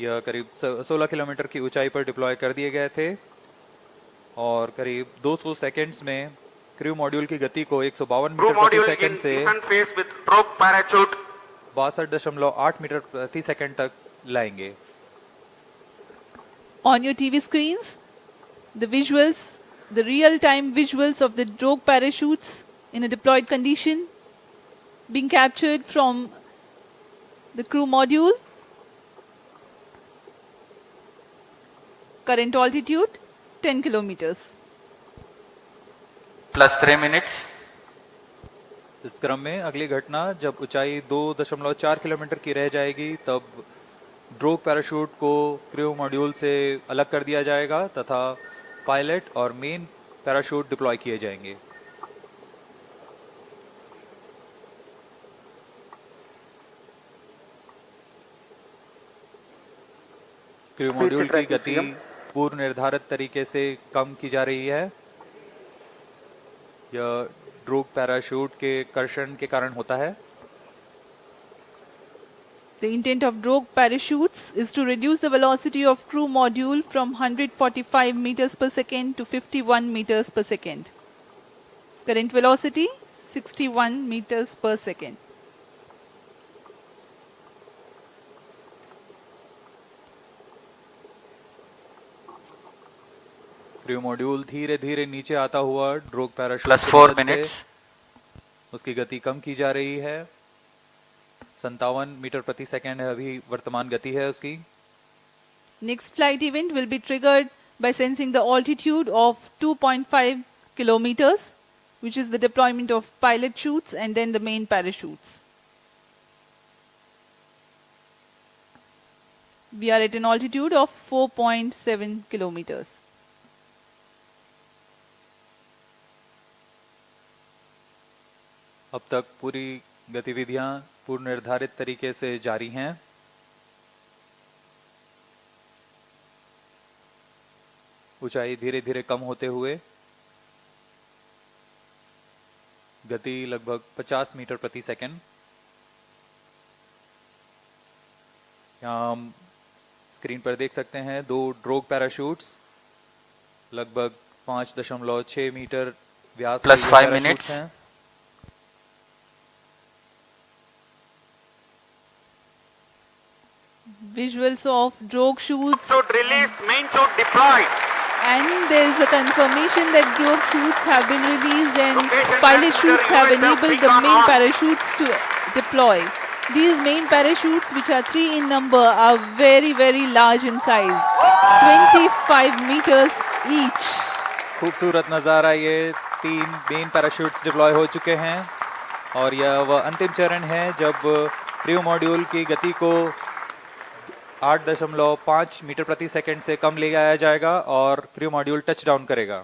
यह करीब 16 किलोमीटर की ऊंचाई पर डिप्लॉय कर दिए गए थे और करीब 200 सेकंड्स में क्रू मॉड्यूल की गति को 152 मीटर प्रति सेकंड से 62.8 मीटर प्रति सेकंड तक लाएंगे। On your TV screens, the visuals, the real-time visuals of the drogue parachutes in a deployed condition being captured from the crew module. Current altitude 10 kilometers. Plus 3 minutes. इस क्रम में अगली घटना जब ऊंचाई 2.4 किलोमीटर की रह जाएगी तब ड्रोग पैराशूट को क्रू मॉड्यूल से अलग कर दिया जाएगा तथा पायलट और मेन पैराशूट डिप्लॉय किए जाएंगे। क्रू मॉड्यूल की गति पूर्व निर्धारित तरीके से कम की जा रही है। यह ड्रोग पैराशूट के कर्षण के कारण होता है। The intent of drogue parachutes is to reduce the velocity of crew module from 145 meters per second to 51 meters per second. Current velocity 61 meters per second. Crew module धीरे धीरे नीचे आता हुआ ड्रोग पैराशूट Plus 4 minutes. उसकी गति कम की जा रही है। 57 मीटर प्रति सेकंड है अभी वर्तमान गति है उसकी। Next flight event will be triggered by sensing the altitude of 2.5 kilometers, which is the deployment of pilot chutes and then the main parachutes. We are at an altitude of 4.7 kilometers. अब तक पूरी गतिविधियां पूर्व निर्धारित तरीके से जारी हैं। ऊंचाई धीरे धीरे कम होते हुए गति लगभग 50 मीटर प्रति सेकंड। यहाँ हम स्क्रीन पर देख सकते हैं दो ड्रोग पैराशूट्स लगभग 5.6 मीटर व्यास के Plus 5 minutes. हैं। Visuals of drogue chutes. Chute released, main chute deployed. And there is a confirmation that drogue chutes have been released and pilot chutes have enabled the main parachutes to deploy. These main parachutes, which are 3 in number, are very, very large in size. 25 meters each. खूबसूरत नजारा, ये 3 main parachutes deploy हो चुके हैं और यह वह अंतिम चरण है जब क्रू मॉड्यूल की गति को 8.5 मीटर प्रति सेकंड से कम ले जाया जाएगा और क्रू मॉड्यूल टच डाउन करेगा।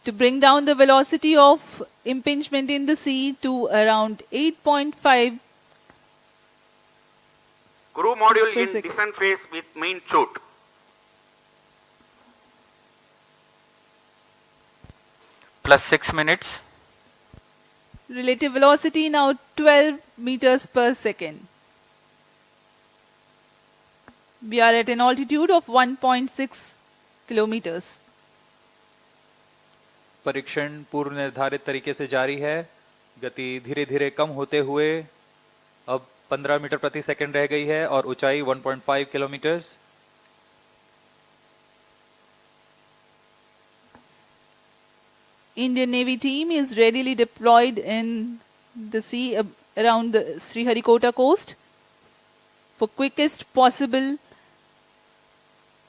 To bring down the velocity of impingement in the sea to around 8.5 Crew module per in second. descent phase with main chute. Plus 6 minutes. Relative velocity now 12 meters per second. We are at an altitude of 1.6 kilometers. परीक्षण पूर्व निर्धारित तरीके से जारी है। गति धीरे धीरे कम होते हुए अब 15 मीटर प्रति सेकंड रह गई है और ऊंचाई 1.5 kilometre. Indian Navy team is readily deployed in the sea around the Sriharikota coast for quickest possible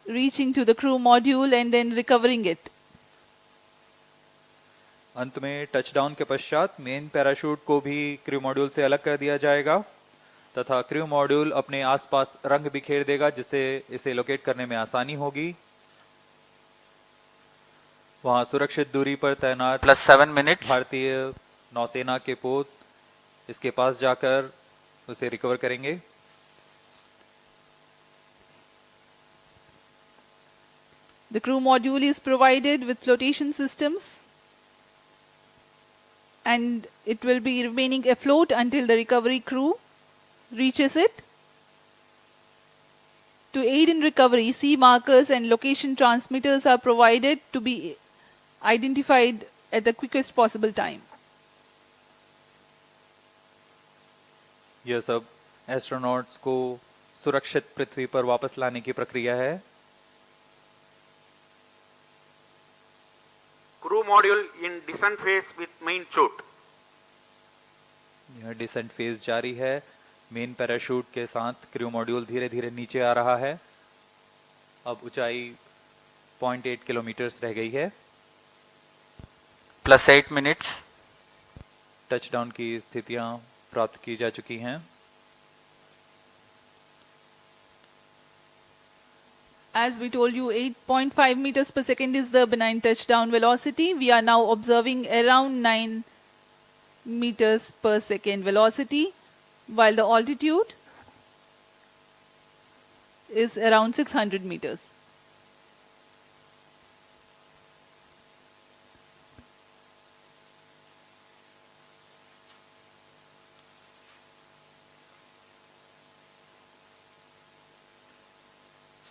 reaching to the crew module and then recovering it. अंत में टचडाउन के पश्चात मेन पैराशूट को भी क्रू मॉड्यूल से अलग कर दिया जाएगा तथा क्रू मॉड्यूल अपने आसपास रंग बिखेर देगा जिससे इसे लोकेट करने में आसानी होगी। वहां सुरक्षित दूरी पर तैनात Plus 7 minutes. भारतीय नौसेना के पोत इसके पास जाकर उसे रिकवर करेंगे। The crew module is provided with flotation systems and it will be remaining afloat until the recovery crew reaches it. To aid in recovery, sea markers and location transmitters are provided to be identified at the quickest possible time. यह सब astronauts को सुरक्षित पृथ्वी पर वापस लाने की प्रक्रिया है. Crew module in descent phase with main chute. यह डिसेंट फेज जारी है. मेन पैराशूट के साथ क्रू मॉड्यूल धीरे धीरे नीचे आ रहा है. अब ऊंचाई 0.8 किलोमीटर्स रह गई है. +8 minutes. टचडाउन की स्थितियां प्राप्त की जा चुकी हैं. As we told you, 8.5 meters per second is the benign touchdown velocity. We are now observing around 9 meters per second velocity, while the altitude is around 600 meters.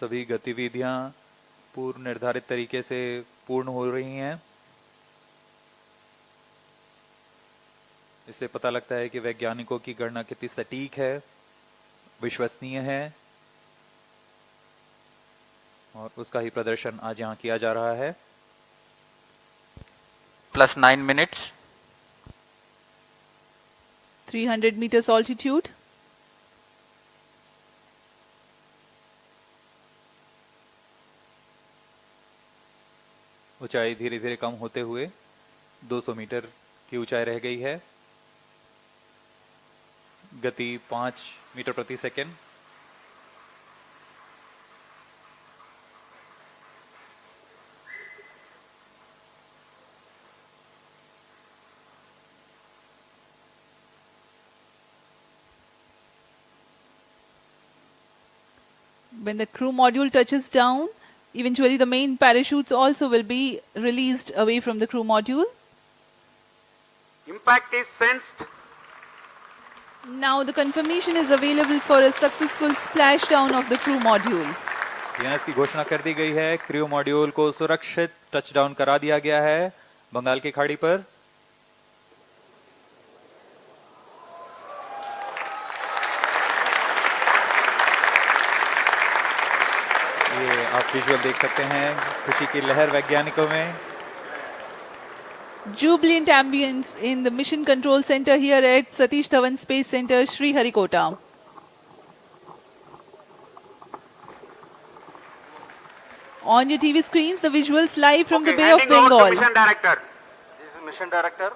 सभी गतिविधियां पूर्व निर्धारित तरीके से पूर्ण हो रही हैं. इससे पता लगता है कि वैज्ञानिकों की गणना कितनी सटीक है, विश्वसनीय है, और उसका ही प्रदर्शन आज यहां किया जा रहा है. +9 minutes. 300 meters altitude. ऊंचाई धीरे धीरे कम होते हुए 200 मीटर की ऊंचाई रह गई है. गति 5 मीटर प्रति second. When the crew module touches down, eventually the main parachutes also will be released away from the crew module. Impact is sensed. Now the confirmation is available for a successful splashdown of the crew module. यहाँ इसकी घोषणा कर दी गई है. Crew module को सुरक्षित touchdown करा दिया गया है बंगाल की खाड़ी पर. ये आप विजुअल देख सकते हैं, खुशी की लहर वैज्ञानिकों में. Jubilant ambience in the Mission Control Center here at Satish Dhawan Space Center, Sriharikota. On your TV screens, the visuals live from the Bay of Handing over to Bengal. Mission Director. This is Mission Director.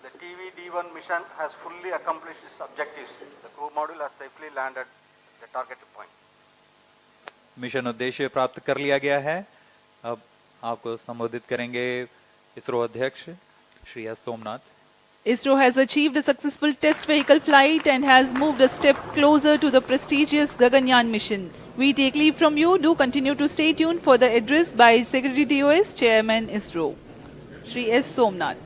The TV-D1 mission has fully accomplished its objectives. The crew module has safely landed the targeted point. Mission उद्देश्य प्राप्त कर लिया गया है. अब आपको संबोधित करेंगे इसरो अध्यक्ष Shri S Somnath. ISRO has achieved a successful test vehicle flight and has moved a step closer to the prestigious Gaganyaan Mission. We take leave from you. Do continue to stay tuned for the address by Secretary DOS, Chairman ISRO, Shri S. Somnath.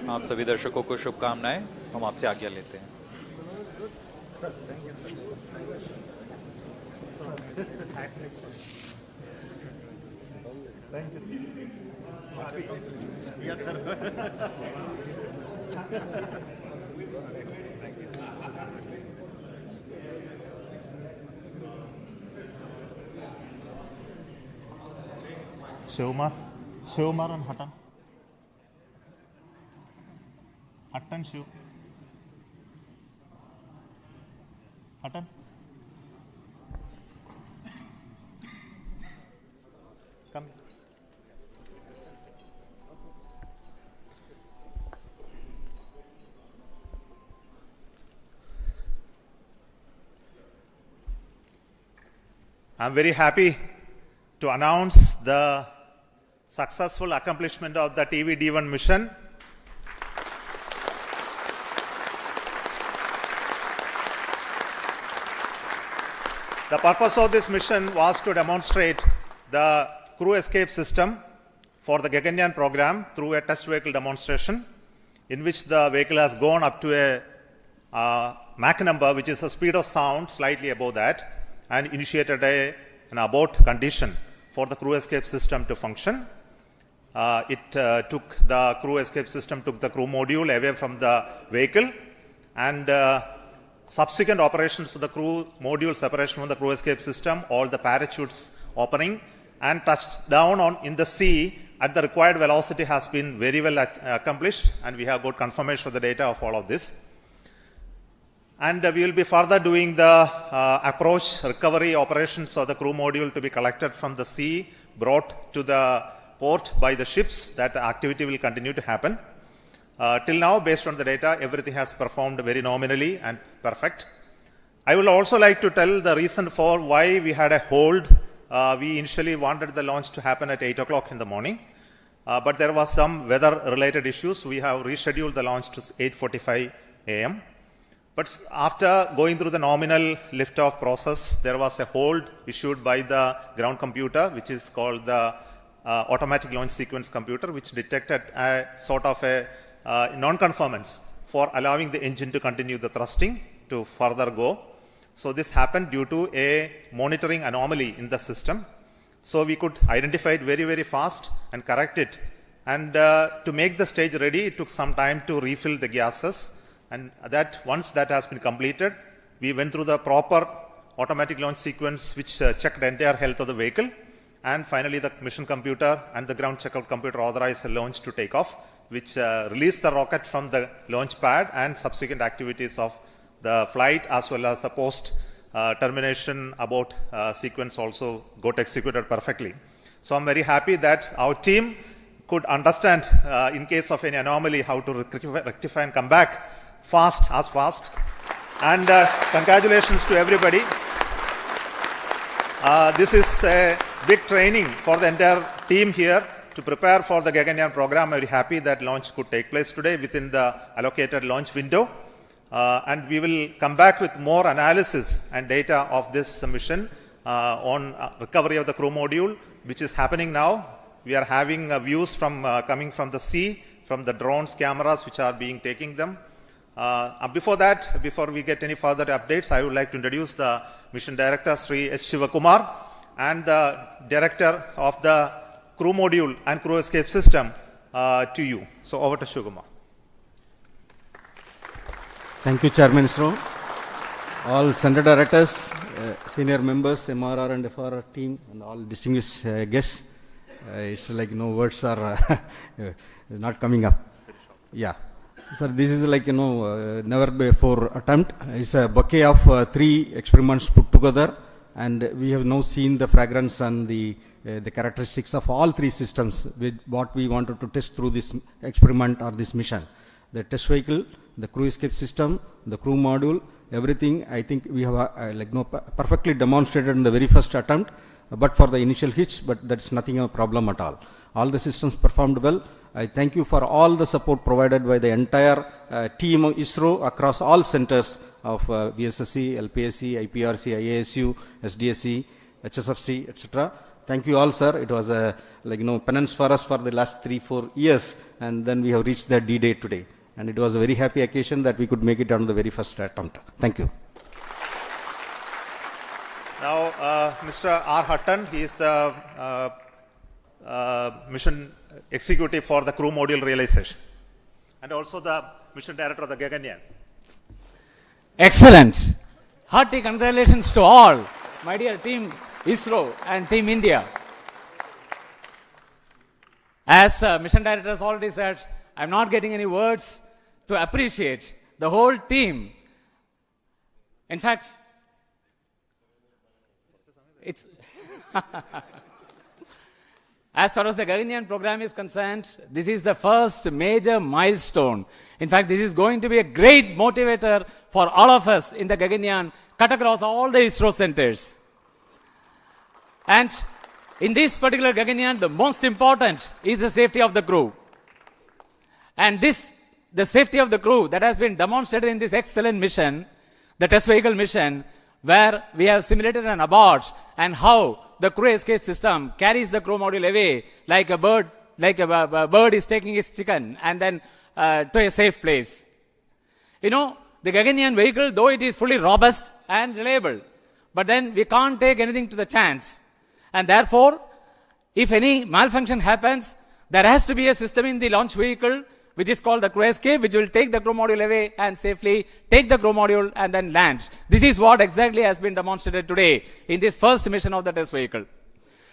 आप सभी दर्शकों को शुभकामनाएं. हम आपसे आज्ञा लेते हैं. Shivkumar and Hutton Shiv. Hutton. Come. I'm very happy to announce the successful accomplishment of the TV-D1 mission. The purpose of this mission was to demonstrate the crew escape system for the Gaganyaan program through a test vehicle demonstration in which the vehicle has gone up to a Mach number, which is the speed of sound, slightly above that, and initiated an abort condition for the crew escape system to function. The crew escape system took the crew module away from the vehicle, and subsequent operations of the crew module separation from the crew escape system, all the parachutes opening, and touched down in the sea at the required velocity has been very well accomplished, and we have got confirmation of the data of all of this. And we will be further doing the approach recovery operations of the crew module to be collected from the sea, brought to the port by the ships. That activity will continue to happen. Till now, based on the data, everything has performed very nominally and perfect. I would also like to tell the reason for why we had a hold. We initially wanted the launch to happen at 8 o'clock in the morning, but there was some weather-related issues. We have rescheduled the launch to 8:45 a.m. But after going through the nominal liftoff process, there was a hold issued by the ground computer, which is called the automatic launch sequence computer, which detected a sort of a non-conformance for allowing the engine to continue the thrusting to further go. So this happened due to a monitoring anomaly in the system. So we could identify it very, very fast and correct it. And to make the stage ready, it took some time to refill the gases. And that once that has been completed, we went through the proper automatic launch sequence, which checked the entire health of the vehicle. And finally, the mission computer and the ground checkout computer authorized the launch to take off, which released the rocket from the launch pad, and subsequent activities of the flight as well as the post termination abort sequence also got executed perfectly. So I'm very happy that our team could understand in case of any anomaly how to rectify and come back fast. And congratulations to everybody. This is a big training for the entire team here to prepare for the Gaganyaan program. I'm very happy that launch could take place today within the allocated launch window. And we will come back with more analysis and data of this mission on recovery of the crew module, which is happening now. We are having views from coming from the sea, from the drones, cameras which are being taking them. Before that, before we get any further updates, I would like to introduce the mission director, Sri S. Shivakumar, and the director of the crew module and crew escape system to you. So over to Shivakumar. Thank you, Chairman ISRO. All center directors, senior members, MRR and FRR team, and all distinguished guests. It's like words are not coming up. Yeah. Sir, this is like, never before attempt. It's a bouquet of 3 experiments put together, and we have now seen the fragrance and the characteristics of all 3 systems with what we wanted to test through this experiment or this mission. The test vehicle, the crew escape system, the crew module, everything I think we have perfectly demonstrated in the very first attempt, but for the initial hitch, but that's nothing a problem at all. All the systems performed well. I thank you for all the support provided by the entire team of ISRO across all centers of VSSC, LPSC, IPRC, IASU, SDSC, HSFC, etc. Thank you all, sir. It was a penance for us for the last 3-4 years, and then we have reached the D-Day today. And it was a very happy occasion that we could make it on the very first attempt. Thank you. Now, Mr. R. Hutton, he is the mission executive for the crew module realization, and also the mission director of the Gaganyaan. Excellent. Hearty congratulations to all, my dear team ISRO and team India. As mission director has already said, I'm not getting any words to appreciate the whole team. In fact, it's as far as the Gaganyaan program is concerned, this is the first major milestone. In fact, this is going to be a great motivator for all of us in the Gaganyaan, cut across all the ISRO centers. And in this particular Gaganyaan, the most important is the safety of the crew. And the safety of the crew that has been demonstrated in this excellent mission, the test vehicle mission, where we have simulated an abort and how the crew escape system carries the crew module away like a bird is taking its chicken and then to a safe place. The the Gaganyaan vehicle, though it is fully robust and reliable, but then we can't take anything to the chance. And therefore, if any malfunction happens, there has to be a system in the launch vehicle which is called the crew escape, which will take the crew module away and safely take the crew module and then land. This is what exactly has been demonstrated today in this first mission of the test vehicle.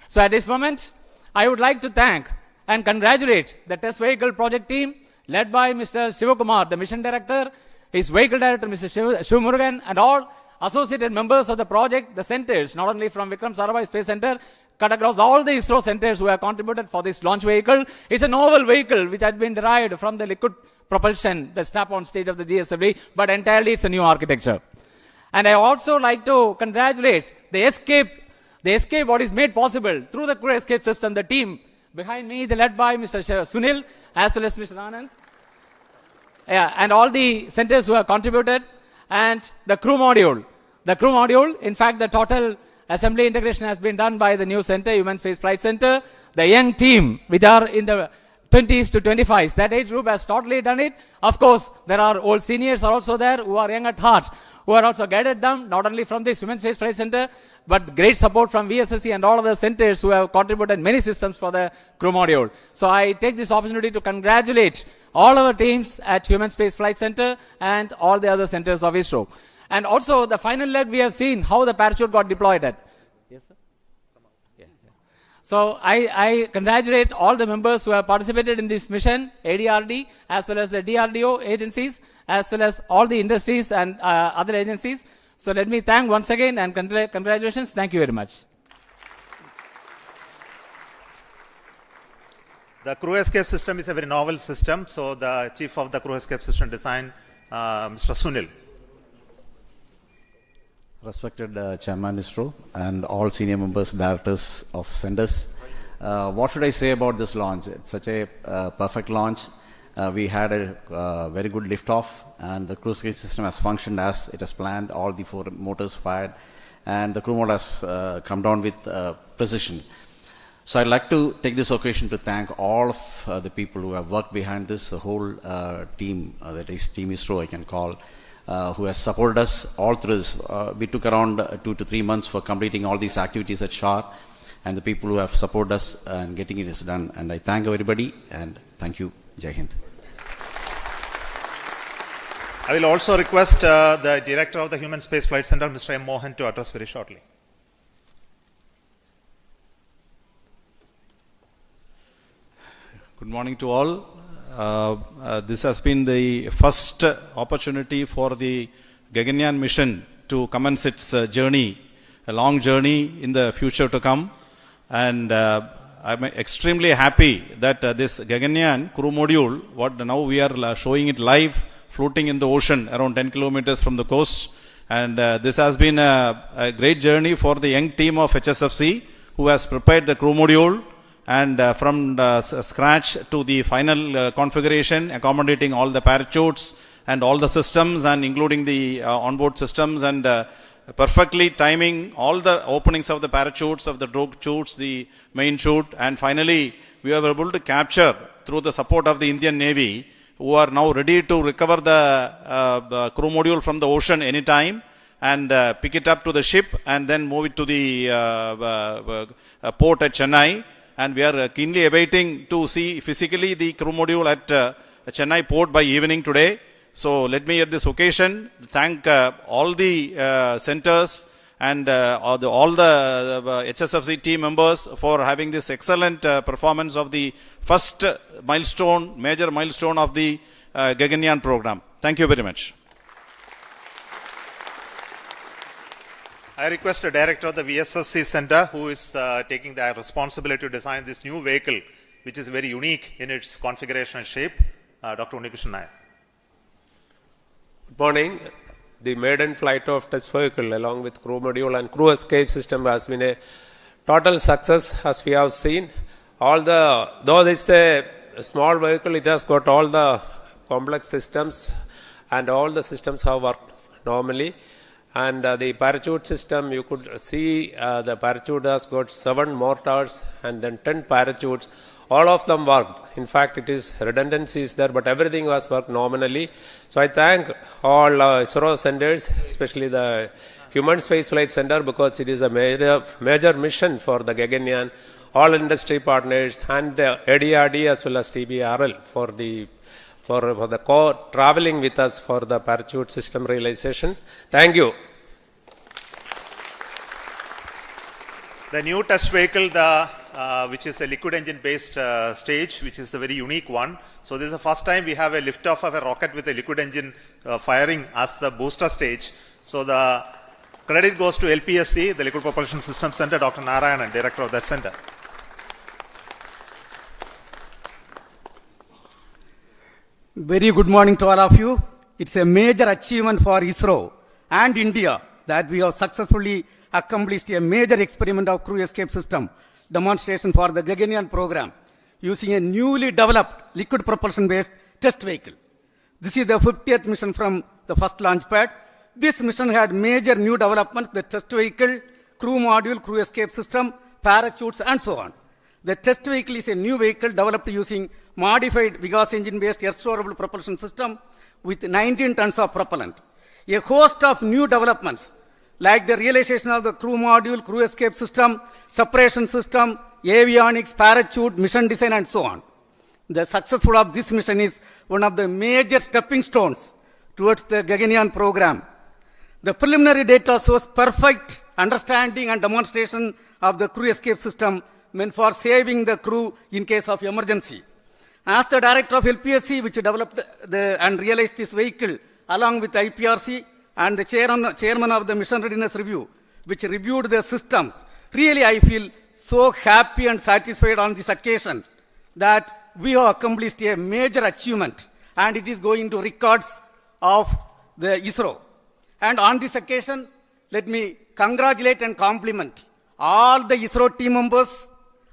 So at this moment, I would like to thank and congratulate the test vehicle project team led by Mr. Shivakumar, the mission director, his vehicle director, Mr. Shivamurugan, and all associated members of the project, the centers, not only from Vikram Sarabhai Space Center, cut across all the ISRO centers who have contributed for this launch vehicle. It's a novel vehicle which has been derived from the liquid propulsion, the strap-on stage of the GSLV, but entirely it's a new architecture. And I also like to congratulate the escape what is made possible through the crew escape system, the team behind me, led by Mr. Sunil, as well as Mr. Anand, and all the centers who have contributed, and the crew module. The crew module, in fact, the total assembly integration has been done by the new center, Human Space Flight Center. The young team, which are in the 20s to 25s, that age group has totally done it. Of course, there are old seniors are also there who are young at heart, who are also guided them, not only from this Human Space Flight Center, but great support from VSSC and all other centers who have contributed many systems for the crew module. So I take this opportunity to congratulate all our teams at Human Space Flight Center and all the other centers of ISRO. And also the final leg, we have seen how the parachute got deployed at. Yes, sir? Yeah. So I congratulate all the members who have participated in this mission, ADRD, as well as the DRDO agencies, as well as all the industries and other agencies. So let me thank once again and congratulations. Thank you very much. The crew escape system is a very novel system. So the chief of the crew escape system design, Mr. Sunil. Respected Chairman ISRO and all senior members, directors of centers. What should I say about this launch? It's such a perfect launch. We had a very good liftoff, and the crew escape system has functioned as it has planned. All the 4 motors fired, and the crew mode has come down with precision. So I'd like to take this occasion to thank all of the people who have worked behind this, the whole team, that is Team ISRO I can call, who has supported us all through this. We took around 2 to 3 months for completing all these activities at SHAR, and the people who have supported us and getting it is done. And I thank everybody, and thank you. Jai Hind. I will also request the director of the Human Space Flight Center, Mr. M. Mohan, to address very shortly. Good morning to all. This has been the first opportunity for the Gaganyaan mission to commence its journey, a long journey in the future to come. And I'm extremely happy that this Gaganyaan crew module, what now we are showing it live, floating in the ocean around 10 kilometers from the coast. And this has been a great journey for the young team of HSFC who has prepared the crew module, and from scratch to the final configuration, accommodating all the parachutes and all the systems, and including the onboard systems, and perfectly timing all the openings of the parachutes, of the drogue chutes, the main chute, and finally we were able to capture through the support of the Indian Navy, who are now ready to recover the crew module from the ocean anytime and pick it up to the ship and then move it to the port at Chennai. And we are keenly awaiting to see physically the crew module at Chennai port by evening today. So let me at this occasion thank all the centers and all the HSFC team members for having this excellent performance of the first milestone, major milestone of the Gaganyaan program. Thank you very much. I request the director of the VSSC Center, who is taking the responsibility to design this new vehicle, which is very unique in its configuration and shape, Dr. Unnikrishnan Nair. Good morning. The maiden flight of test vehicle along with crew module and crew escape system has been a total success, as we have seen. Though this is a small vehicle, it has got all the complex systems, and all the systems have worked normally. And the parachute system, you could see the parachute has got 7 mortars and then 10 parachutes. all of them worked. In fact, it is redundancies there, but everything was worked nominally. So I thank all ISRO centers, especially the Human Spaceflight Center, because it is a major mission for the Gaganyaan, all industry partners, and ADRD as well as TBRL for the traveling with us for the parachute system realization. Thank you. The new test vehicle, which is a liquid engine based stage, which is a very unique one. So this is the first time we have a liftoff of a rocket with a liquid engine firing as the booster stage. So the credit goes to LPSC, the Liquid Propulsion System Center, Dr. Narayanan, director of that center. Very good morning to all of you. It's a major achievement for ISRO and India that we have successfully accomplished a major experiment of crew escape system demonstration for the Gaganyaan program using a newly developed liquid propulsion based test vehicle. This is the 50th mission from the first launch pad. This mission had major new developments: the test vehicle, crew module, crew escape system, parachutes, and so on. The test vehicle is a new vehicle developed using modified Vigas engine based air-storable propulsion system with 19 tons of propellant. A host of new developments like the realization of the crew module, crew escape system, separation system, avionics, parachute, mission design, and so on. The success of this mission is one of the major stepping stones towards the Gaganyaan program. The preliminary data shows perfect understanding and demonstration of the crew escape system meant for saving the crew in case of emergency. As the director of LPSC, which developed and realized this vehicle, along with IPRC and the chairman of the Mission Readiness Review, which reviewed the systems, really I feel so happy and satisfied on this occasion that we have accomplished a major achievement, and it is going to records of the ISRO. And on this occasion, let me congratulate and compliment all the ISRO team members,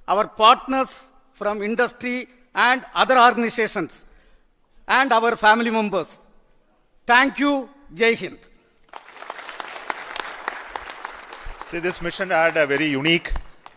our partners from industry and other organizations, and our family members. Thank you. Jai Hind. See, this mission had a very unique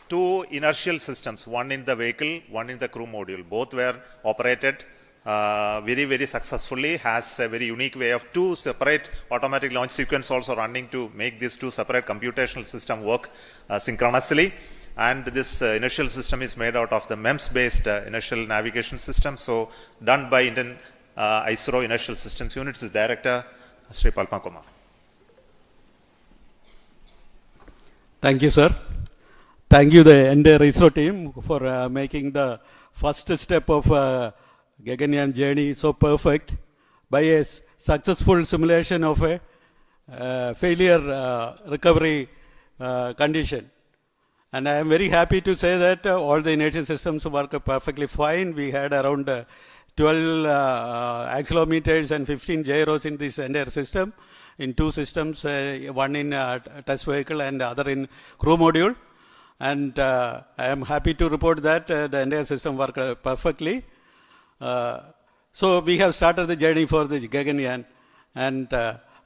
two inertial systems, one in the vehicle, one in the crew module. Both were operated very, very successfully, has a very unique way of two separate automatic launch sequence also running to make these two separate computational system work synchronously. And this inertial system is made out of the MEMS-based inertial navigation system. So, done by Indian ISRO Inertial Systems Unit's Director, Sri Palma Kumar. Thank you, sir. Thank you, the entire ISRO team, for making the first step of Gaganyaan journey so perfect by a successful simulation of a failure recovery condition. And I am very happy to say that all the inertial systems work perfectly fine. We had around 12 accelerometers and 15 gyros in this entire system, in two systems, one in test vehicle and the other in crew module. And I am happy to report that the entire system worked perfectly. So we have started the journey for the Gaganyaan, and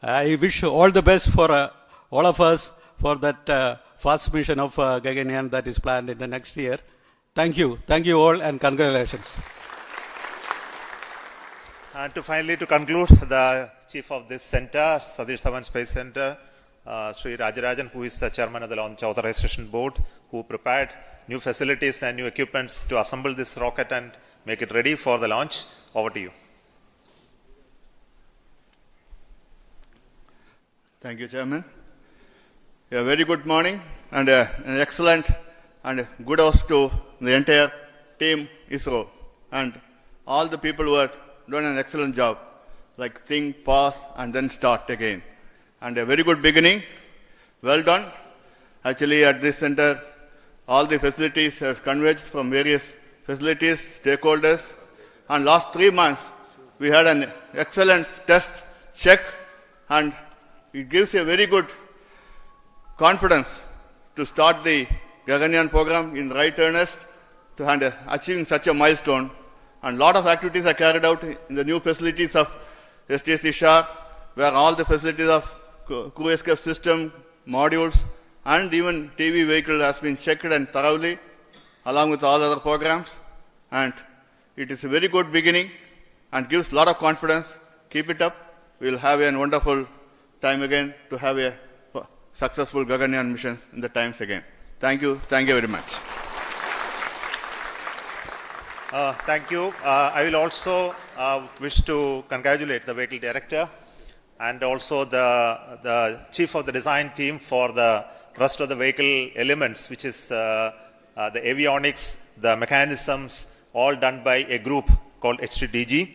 I wish all the best for all of us for that first mission of Gaganyaan that is planned in the next year. Thank you all, and congratulations. And to conclude, the chief of this center, Satish Dhawan Space Center, Sri Rajarajan, who is the chairman of the Launch Authorization Board, who prepared new facilities and new equipments to assemble this rocket and make it ready for the launch. Over to you. Thank you, Chairman. A very good morning and an excellent and good house to the entire team ISRO and all the people who are doing an excellent job, like think, pause, and then start again. And a very good beginning. Well done. Actually, at this center, all the facilities have converged from various facilities, stakeholders, and last 3 months, we had an excellent test check, and it gives a very good confidence to start the Gaganyaan program in right earnest and achieving such a milestone. And a lot of activities are carried out in the new facilities of STS Ishar, where all the facilities of crew escape system, modules, and even TV vehicle has been checked and thoroughly, along with all other programs. and it is a very good beginning and gives a lot of confidence. Keep it up. We will have a wonderful time again to have a successful Gaganyaan mission in the times again. Thank you. Thank you very much. Thank you. I will also wish to congratulate the vehicle director and also the chief of the design team for the rest of the vehicle elements, which is the avionics, the mechanisms, all done by a group called HTDG.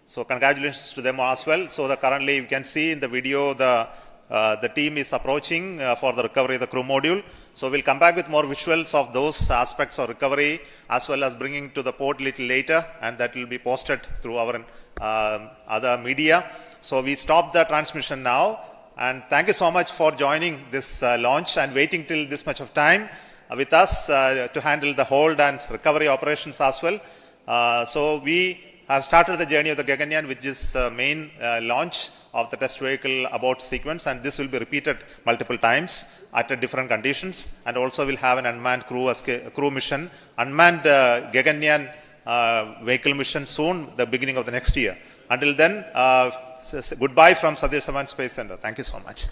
So congratulations to them as well. So currently you can see in the video the team is approaching for the recovery of the crew module. So we'll come back with more visuals of those aspects of recovery as well as bringing to the port a little later, and that will be posted through our other media. So we stop the transmission now, and thank you so much for joining this launch and waiting till this much of time with us to handle the hold and recovery operations as well. So we have started the journey of the Gaganyaan with this main launch of the test vehicle abort sequence, and this will be repeated multiple times at different conditions, and also will have an unmanned crew mission, unmanned Gaganyaan vehicle mission soon, the beginning of the next year. Until then, goodbye from Satish Dhawan Space Center. Thank you so much.